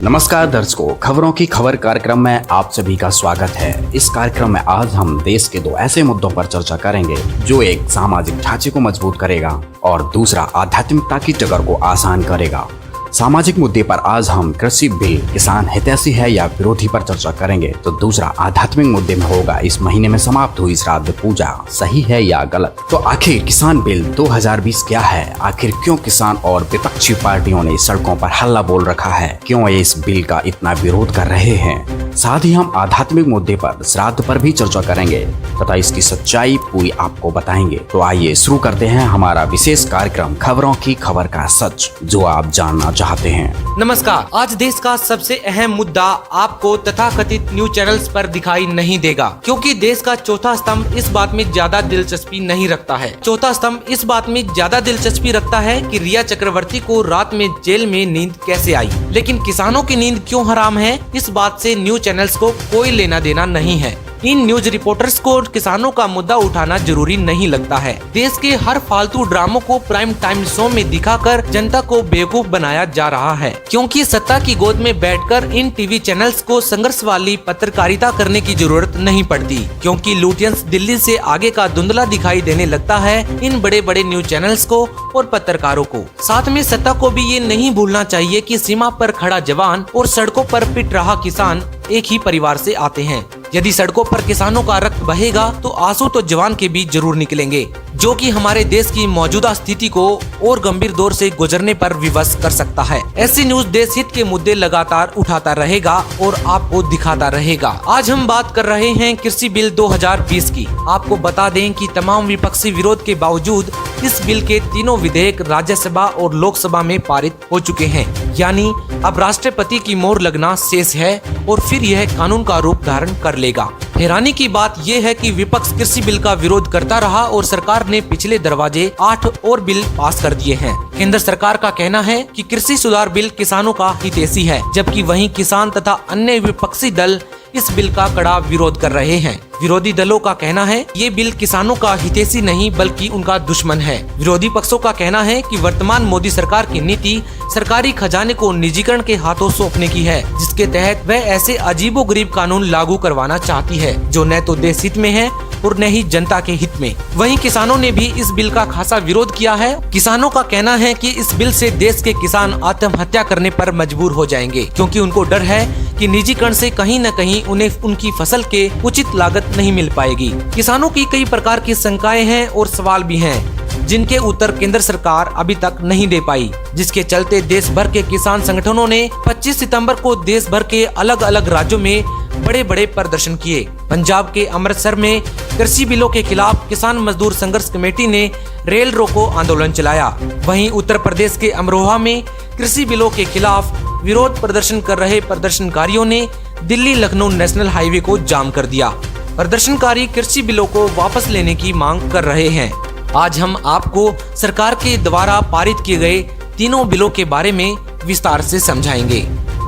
नमस्कार दर्शकों, खबरों की खबर कार्यक्रम में आप सभी का स्वागत है। इस कार्यक्रम में आज हम देश के दो ऐसे मुद्दों पर चर्चा करेंगे जो एक सामाजिक ढांचे को मजबूत करेगा और दूसरा आध्यात्मिकता की टक्कर को आसान करेगा। सामाजिक मुद्दे पर आज हम कृषि बिल किसान हितैषी है या विरोधी पर चर्चा करेंगे, तो दूसरा आध्यात्मिक मुद्दे में होगा इस महीने में समाप्त हुई श्राद्ध पूजा सही है या गलत। तो आखिर किसान बिल 2020 क्या है? आखिर क्यों किसान और विपक्षी पार्टियों ने सड़कों पर हल्ला बोल रखा है? क्यों ये इस बिल का इतना विरोध कर रहे हैं? साथ ही हम आध्यात्मिक मुद्दे पर श्राद्ध पर भी चर्चा करेंगे तथा इसकी सच्चाई पूरी आपको बताएंगे। तो आइए शुरू करते हैं हमारा विशेष कार्यक्रम खबरों की खबर का सच, जो आप जानना चाहते हैं। नमस्कार। आज देश का सबसे अहम मुद्दा आपको तथाकथित न्यूज चैनल्स पर दिखाई नहीं देगा, क्योंकि देश का चौथा स्तंभ इस बात में ज्यादा दिलचस्पी नहीं रखता है। चौथा स्तंभ इस बात में ज्यादा दिलचस्पी रखता है कि रिया चक्रवर्ती को रात में जेल में नींद कैसे आई, लेकिन किसानों की नींद क्यों हराम है, इस बात से न्यूज चैनल्स को कोई लेना देना नहीं है। इन न्यूज रिपोर्टर्स को किसानों का मुद्दा उठाना जरूरी नहीं लगता है। देश के हर फालतू ड्रामों को प्राइम टाइम शो में दिखाकर जनता को बेवकूफ बनाया जा रहा है, क्योंकि सत्ता की गोद में बैठकर इन टीवी चैनल्स को संघर्ष वाली पत्रकारिता करने की जरूरत नहीं पड़ती, क्योंकि लुटियंस दिल्ली से आगे का धुंधला दिखाई देने लगता है इन बड़े बड़े न्यूज चैनल्स को और पत्रकारों को। साथ में सत्ता को भी ये नहीं भूलना चाहिए कि सीमा पर खड़ा जवान और सड़कों पर पिट रहा किसान एक ही परिवार से आते हैं। यदि सड़कों पर किसानों का रक्त बहेगा तो आंसू तो जवान के भी जरूर निकलेंगे, जो कि हमारे देश की मौजूदा स्थिति को और गंभीर दौर से गुजरने पर विवश कर सकता है। ऐसी न्यूज देश हित के मुद्दे लगातार उठाता रहेगा और आपको दिखाता रहेगा। आज हम बात कर रहे हैं कृषि बिल 2020 की। आपको बता दें कि तमाम विपक्षी विरोध के बावजूद इस बिल के तीनों विधेयक राज्यसभा और लोकसभा में पारित हो चुके हैं, यानी अब राष्ट्रपति की मोहर लगना शेष है और फिर यह कानून का रूप धारण कर लेगा। हैरानी की बात यह है कि विपक्ष कृषि बिल का विरोध करता रहा और सरकार ने पिछले दरवाजे 8 और बिल पास कर दिए हैं। केंद्र सरकार का कहना है कि कृषि सुधार बिल किसानों का हितैषी है, जबकि वहीं किसान तथा अन्य विपक्षी दल इस बिल का कड़ा विरोध कर रहे हैं। विरोधी दलों का कहना है ये बिल किसानों का हितैषी नहीं बल्कि उनका दुश्मन है। विरोधी पक्षों का कहना है कि वर्तमान मोदी सरकार की नीति सरकारी खजाने को निजीकरण के हाथों सौंपने की है, जिसके तहत वह ऐसे अजीबोगरीब कानून लागू करवाना चाहती है जो न तो देश हित में है और न ही जनता के हित में। वहीं किसानों ने भी इस बिल का खासा विरोध किया है। किसानों का कहना है कि इस बिल से देश के किसान आत्महत्या करने पर मजबूर हो जाएंगे, क्योंकि उनको डर है कि निजीकरण से कहीं न कहीं उन्हें उनकी फसल के उचित लागत नहीं मिल पाएगी। किसानों की कई प्रकार की शंकाएं हैं और सवाल भी हैं, जिनके उत्तर केंद्र सरकार अभी तक नहीं दे पाई, जिसके चलते देश भर के किसान संगठनों ने 25 सितंबर को देश भर के अलग अलग राज्यों में बड़े बड़े प्रदर्शन किए। पंजाब के अमृतसर में कृषि बिलों के खिलाफ किसान मजदूर संघर्ष कमेटी ने रेल रोको आंदोलन चलाया। वहीं उत्तर प्रदेश के अमरोहा में कृषि बिलों के खिलाफ विरोध प्रदर्शन कर रहे प्रदर्शनकारियों ने दिल्ली लखनऊ नेशनल हाईवे को जाम कर दिया। प्रदर्शनकारी कृषि बिलों को वापस लेने की मांग कर रहे हैं। आज हम आपको सरकार के द्वारा पारित किए गए तीनों बिलों के बारे में विस्तार से समझाएंगे।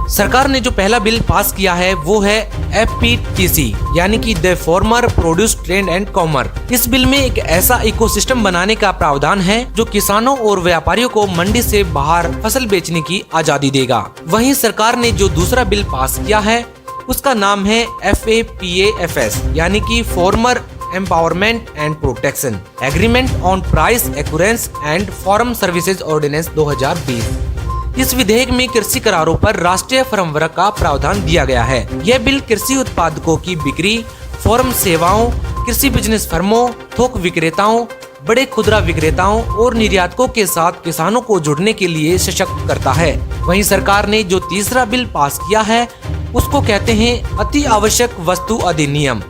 सरकार ने जो पहला बिल पास किया है वो है FPTC, यानी कि the farmer produce trade and commerce. इस बिल में एक ऐसा इकोसिस्टम बनाने का प्रावधान है जो किसानों और व्यापारियों को मंडी से बाहर फसल बेचने की आजादी देगा। वहीं सरकार ने जो दूसरा बिल पास किया है उसका नाम है FAPAFS, यानी कि farmer empowerment and protection agreement on price assurance and farm services ordinance 2020। इस विधेयक में कृषि करारों पर राष्ट्रीय फ्रेमवर्क का प्रावधान दिया गया है। यह बिल कृषि उत्पादकों की बिक्री, फार्म सेवाओं, कृषि बिजनेस फर्मों, थोक विक्रेताओं, बड़े खुदरा विक्रेताओं और निर्यातकों के साथ किसानों को जुड़ने के लिए सशक्त करता है। वहीं सरकार ने जो तीसरा बिल पास किया है उसको कहते हैं अति आवश्यक वस्तु अधिनियम।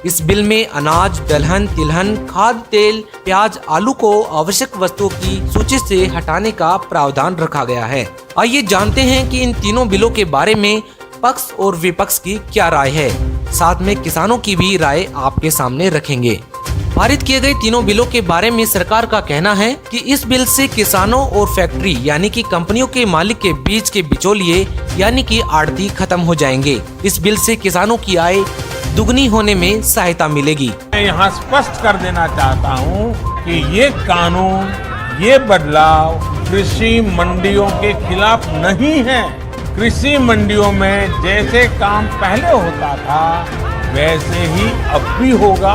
इस बिल में अनाज, दलहन, तिलहन, खाद्य तेल, प्याज, आलू को आवश्यक वस्तुओं की सूची से हटाने का प्रावधान रखा गया है। आइए जानते हैं कि इन तीनों बिलों के बारे में पक्ष और विपक्ष की क्या राय है। साथ में किसानों की भी राय आपके सामने रखेंगे। पारित किए गए तीनों बिलों के बारे में सरकार का कहना है कि इस बिल से किसानों और फैक्ट्री यानी कि कंपनियों के मालिक के बीच के बिचौलिए यानी कि आड़ती खत्म हो जाएंगे। इस बिल से किसानों की आय दुगनी होने में सहायता मिलेगी। मैं यहाँ स्पष्ट कर देना चाहता हूँ कि ये कानून, ये बदलाव कृषि मंडियों के खिलाफ नहीं है। कृषि मंडियों में जैसे काम पहले होता था वैसे ही अब भी होगा।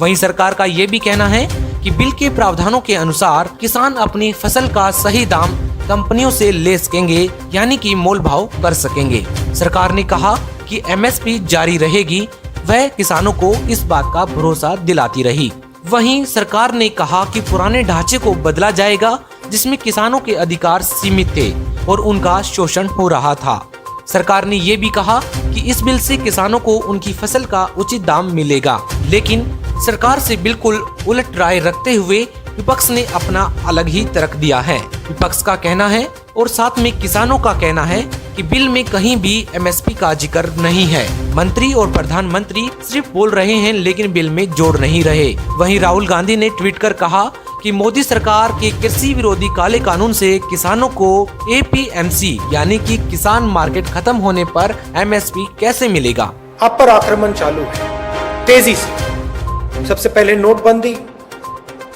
वहीं सरकार का ये भी कहना है कि बिल के प्रावधानों के अनुसार किसान अपनी फसल का सही दाम कंपनियों से ले सकेंगे, यानी कि मोल भाव कर सकेंगे। सरकार ने कहा कि एमएसपी जारी रहेगी, वह किसानों को इस बात का भरोसा दिलाती रही। वहीं सरकार ने कहा कि पुराने ढांचे को बदला जाएगा जिसमें किसानों के अधिकार सीमित थे और उनका शोषण हो रहा था। सरकार ने ये भी कहा कि इस बिल से किसानों को उनकी फसल का उचित दाम मिलेगा, लेकिन सरकार से बिल्कुल उलट राय रखते हुए विपक्ष ने अपना अलग ही तर्क दिया है। विपक्ष का कहना है और साथ में किसानों का कहना है कि बिल में कहीं भी एमएसपी का जिक्र नहीं है। मंत्री और प्रधानमंत्री सिर्फ बोल रहे हैं लेकिन बिल में जोड़ नहीं रहे। वहीं राहुल गांधी ने ट्वीट कर कहा कि मोदी सरकार के कृषि विरोधी काले कानून से किसानों को एपीएमसी यानी कि किसान मार्केट खत्म होने पर एमएसपी कैसे मिलेगा। आप पर आक्रमण चालू है तेजी से। सबसे पहले नोटबंदी,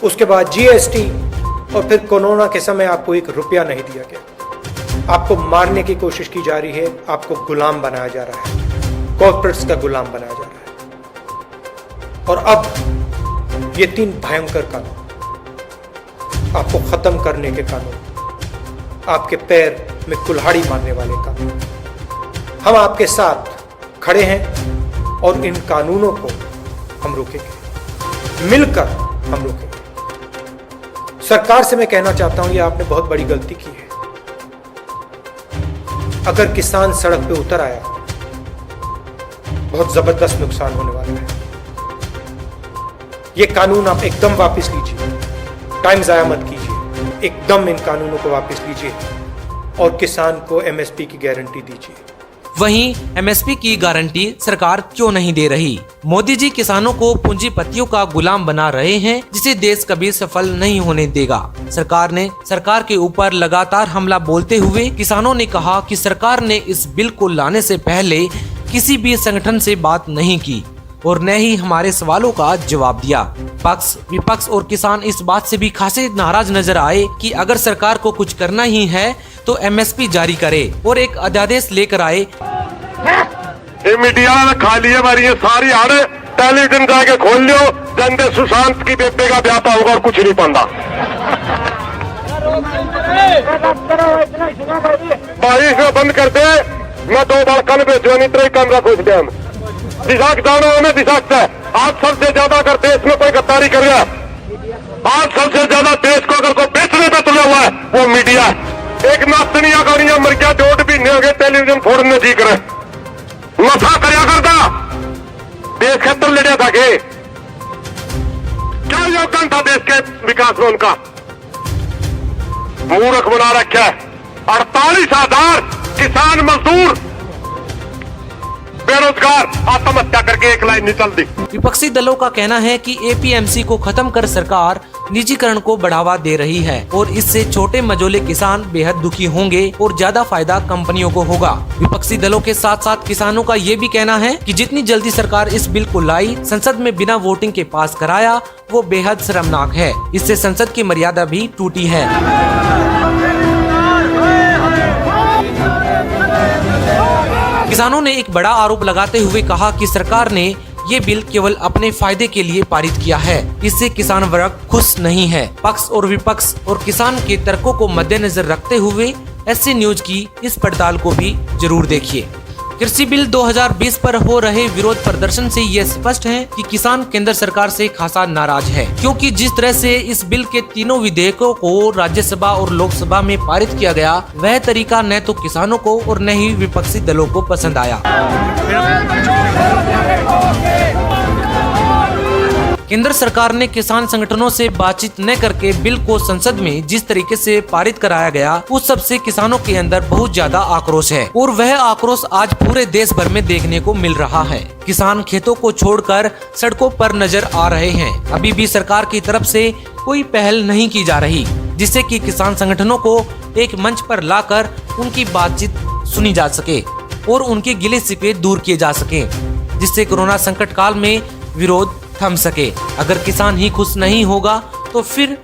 उसके बाद जीएसटी और फिर कोरोना के समय आपको 1 रुपया नहीं दिया गया। आपको मारने की कोशिश की जा रही है, आपको गुलाम बनाया जा रहा है, कॉर्पोरेट्स का गुलाम बनाया जा रहा है। और अब ये 3 भयंकर कानून आपको खत्म करने के कानून, आपके पैर में कुल्हाड़ी मारने वाले कानून, हम आपके साथ खड़े हैं और इन कानूनों को हम रोकेंगे, मिलकर हम रोकेंगे। सरकार से मैं कहना चाहता हूं, ये आपने बहुत बड़ी गलती की है। अगर किसान सड़क पे उतर आया, बहुत जबरदस्त नुकसान होने वाला है। ये कानून आप एकदम वापस लीजिए, टाइम जाया मत कीजिए, एकदम इन कानूनों को वापस लीजिए और किसान को एमएसपी की गारंटी दीजिए। वहीं एमएसपी की गारंटी सरकार क्यों नहीं दे रही। मोदी जी किसानों को पूंजीपतियों का गुलाम बना रहे हैं, जिसे देश कभी सफल नहीं होने देगा। सरकार के ऊपर लगातार हमला बोलते हुए किसानों ने कहा कि सरकार ने इस बिल को लाने से पहले किसी भी संगठन से बात नहीं की और न ही हमारे सवालों का जवाब दिया। पक्ष, विपक्ष और किसान इस बात से भी खासे नाराज नजर आए कि अगर सरकार को कुछ करना ही है तो एमएसपी जारी करे और एक अध्यादेश लेकर आए। ये मीडिया ने खा लिए हमारी ये सारी हाड़, टेलीविजन जाके खोल लो, जनते सुशांत की बेटे का ब्याह होगा और कुछ नहीं पाता। भाई इसमें बंद कर दे, मैं 2 बार कल भेजो नहीं तो कमरा खुश दे। दिशाक जानो हमें दिशाक से आज सबसे ज्यादा अगर देश में कोई गद्दारी कर गया, आज सबसे ज्यादा देश को अगर कोई बेचने पे तुला हुआ है वो मीडिया है। एक नातनिया गाड़ियां मर गया, 2 महीने हो गए टेलीविजन फोड़ने जी करे, नशा करया करता, देश खतर लड़िया था के क्या योगदान था देश के विकास में उनका। मूर्ख बना रखा है। 48,000 किसान मजदूर बेरोजगार आत्महत्या करके एक लाइन निकल दी। विपक्षी दलों का कहना है कि एपीएमसी को खत्म कर सरकार निजीकरण को बढ़ावा दे रही है और इससे छोटे मझोले किसान बेहद दुखी होंगे और ज्यादा फायदा कंपनियों को होगा। विपक्षी दलों के साथ साथ किसानों का ये भी कहना है कि जितनी जल्दी सरकार इस बिल को लाई, संसद में बिना वोटिंग के पास कराया, वो बेहद शर्मनाक है। इससे संसद की मर्यादा भी टूटी है। किसानों ने एक बड़ा आरोप लगाते हुए कहा कि सरकार ने ये बिल केवल अपने फायदे के लिए पारित किया है। इससे किसान वर्ग खुश नहीं है। पक्ष और विपक्ष और किसान के तर्कों को मद्देनजर रखते हुए ऐसे न्यूज की इस पड़ताल को भी जरूर देखिए। कृषि बिल 2020 पर हो रहे विरोध प्रदर्शन से ये स्पष्ट है कि किसान केंद्र सरकार से खासा नाराज है, क्योंकि जिस तरह से इस बिल के तीनों विधेयकों को राज्यसभा और लोकसभा में पारित किया गया, वह तरीका न तो किसानों को और न ही विपक्षी दलों को पसंद आया। केंद्र सरकार ने किसान संगठनों से बातचीत न करके बिल को संसद में जिस तरीके से पारित कराया गया, उस सबसे किसानों के अंदर बहुत ज्यादा आक्रोश है और वह आक्रोश आज पूरे देश भर में देखने को मिल रहा है। किसान खेतों को छोड़कर सड़कों पर नजर आ रहे हैं। अभी भी सरकार की तरफ से कोई पहल नहीं की जा रही, जिससे कि किसान संगठनों को एक मंच पर लाकर उनकी बातचीत सुनी जा सके और उनके गिले शिकवे दूर किए जा सके, जिससे कोरोना संकट काल में विरोध थम सके। अगर किसान ही खुश नहीं होगा तो फिर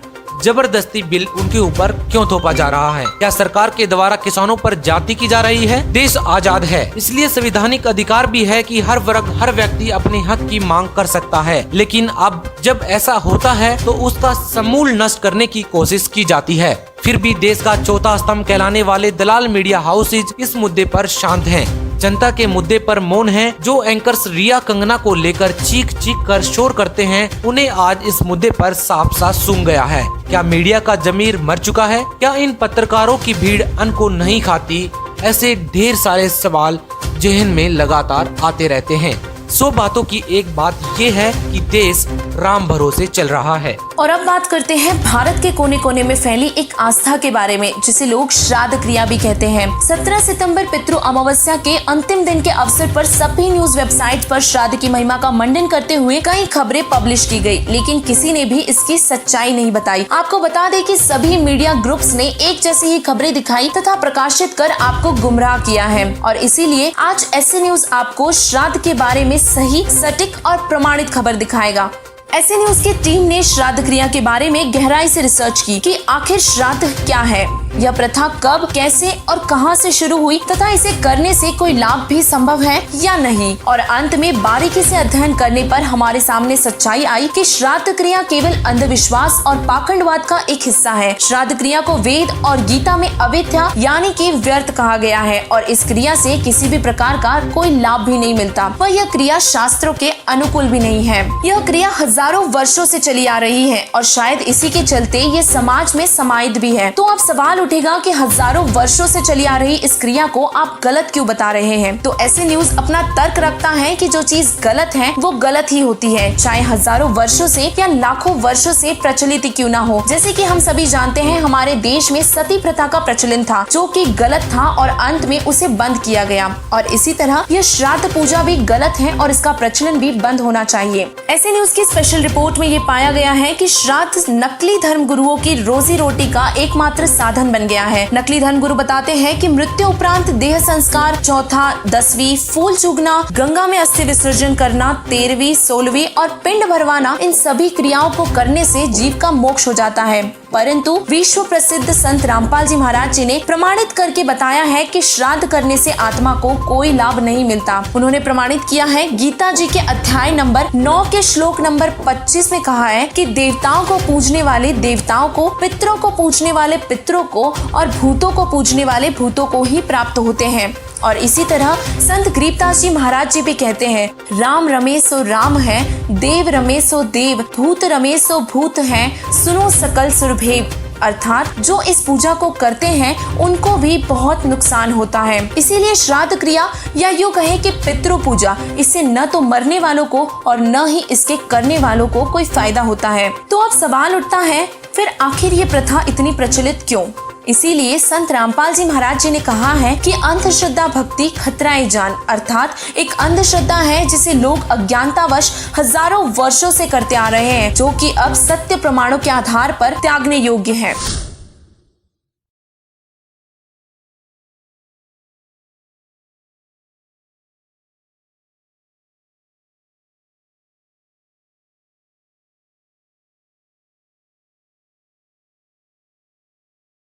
जबरदस्ती बिल उनके ऊपर क्यों थोपा जा रहा है? क्या सरकार के द्वारा किसानों पर जाति की जा रही है? देश आजाद है, इसलिए संवैधानिक अधिकार भी है कि हर वर्ग हर व्यक्ति अपने हक की मांग कर सकता है। लेकिन अब जब ऐसा होता है तो उसका समूल नष्ट करने की कोशिश की जाती है। फिर भी देश का चौथा स्तंभ कहलाने वाले दलाल मीडिया हाउसेज इस मुद्दे पर शांत हैं। जनता के मुद्दे पर मौन हैं। जो एंकर्स रिया कंगना को लेकर चीख चीख कर शोर करते हैं, उन्हें आज इस मुद्दे पर साफ साफ सूंघ गया है। क्या मीडिया का जमीर मर चुका है? क्या इन पत्रकारों की भीड़ अन्न को नहीं खाती? ऐसे ढेर सारे सवाल जहन में लगातार आते रहते हैं। 100 बातों की एक बात ये है कि देश राम भरोसे चल रहा है। और अब बात करते हैं भारत के कोने कोने में फैली एक आस्था के बारे में, जिसे लोग श्राद्ध क्रिया भी कहते हैं। 17 सितंबर पितृ अमावस्या के अंतिम दिन के अवसर पर सभी न्यूज वेबसाइट पर श्राद्ध की महिमा का मंडन करते हुए कई खबरें पब्लिश की गई, लेकिन किसी ने भी इसकी सच्चाई नहीं बताई। आपको बता दें कि सभी मीडिया ग्रुप्स ने एक जैसी ही खबरें दिखाई तथा प्रकाशित कर आपको गुमराह किया है। और इसीलिए आज ऐसे न्यूज आपको श्राद्ध के बारे में सही, सटीक और प्रमाणित खबर दिखाएगा। ऐसे न्यूज की टीम ने श्राद्ध क्रिया के बारे में गहराई से रिसर्च की कि आखिर श्राद्ध क्या है, यह प्रथा कब, कैसे और कहां से शुरू हुई तथा इसे करने से कोई लाभ भी संभव है या नहीं। और अंत में बारीकी से अध्ययन करने पर हमारे सामने सच्चाई आई कि श्राद्ध क्रिया केवल अंधविश्वास और पाखंडवाद का एक हिस्सा है। श्राद्ध क्रिया को वेद और गीता में अवेद्या यानी कि व्यर्थ कहा गया है और इस क्रिया से किसी भी प्रकार का कोई लाभ भी नहीं मिलता। वह यह क्रिया शास्त्रों के अनुकूल भी नहीं है। यह क्रिया हजारों वर्षों से चली आ रही है और शायद इसी के चलते ये समाज में समाहित भी है। तो अब सवाल उठेगा कि हजारों वर्षों से चली आ रही इस क्रिया को आप गलत क्यों बता रहे हैं? तो ऐसे न्यूज अपना तर्क रखता है कि जो चीज गलत है वो गलत ही होती है, चाहे हजारों वर्षों से या लाखों वर्षों से प्रचलित क्यों ना हो। जैसे कि हम सभी जानते हैं, हमारे देश में सती प्रथा का प्रचलन था, जो कि गलत था और अंत में उसे बंद किया गया। और इसी तरह यह श्राद्ध पूजा भी गलत है और इसका प्रचलन भी बंद होना चाहिए। ऐसे न्यूज की स्पेशल रिपोर्ट में ये पाया गया है कि श्राद्ध नकली धर्म गुरुओं की रोजी रोटी का एकमात्र साधन बन गया है। नकली धर्म गुरु बताते हैं कि मृत्यु उपरांत देह संस्कार, चौथा, 10वीं, फूल चूगना, गंगा में अस्थि विसर्जन करना, 13वीं, 16वीं और पिंड भरवाना, इन सभी क्रियाओं को करने से जीव का मोक्ष हो जाता है। परंतु विश्व प्रसिद्ध संत रामपाल जी महाराज जी ने प्रमाणित करके बताया है कि श्राद्ध करने से आत्मा को कोई लाभ नहीं मिलता। उन्होंने प्रमाणित किया है, गीता जी के अध्याय नंबर 9 के श्लोक नंबर 25 में कहा है कि देवताओं को पूजने वाले देवताओं को, पितरों को पूजने वाले पितरों को और भूतों को पूजने वाले भूतों को ही प्राप्त होते हैं। और इसी तरह संत गरीबदास जी महाराज जी भी कहते हैं, राम रमे सो राम है, देव रमे सो देव, भूत रमे सो भूत है, सुनो सकल सुरभेव। अर्थात जो इस पूजा को करते हैं उनको भी बहुत नुकसान होता है। इसीलिए श्राद्ध क्रिया या यूँ कहें कि पितृ पूजा, इससे न तो मरने वालों को और न ही इसके करने वालों को कोई फायदा होता है। तो अब सवाल उठता है, फिर आखिर ये प्रथा इतनी प्रचलित क्यों? इसीलिए संत रामपाल जी महाराज जी ने कहा है कि अंधश्रद्धा भक्ति खतराए जान, अर्थात एक अंधश्रद्धा है जिसे लोग अज्ञानतावश हजारों वर्षों से करते आ रहे हैं, जो कि अब सत्य प्रमाणों के आधार पर त्यागने योग्य है।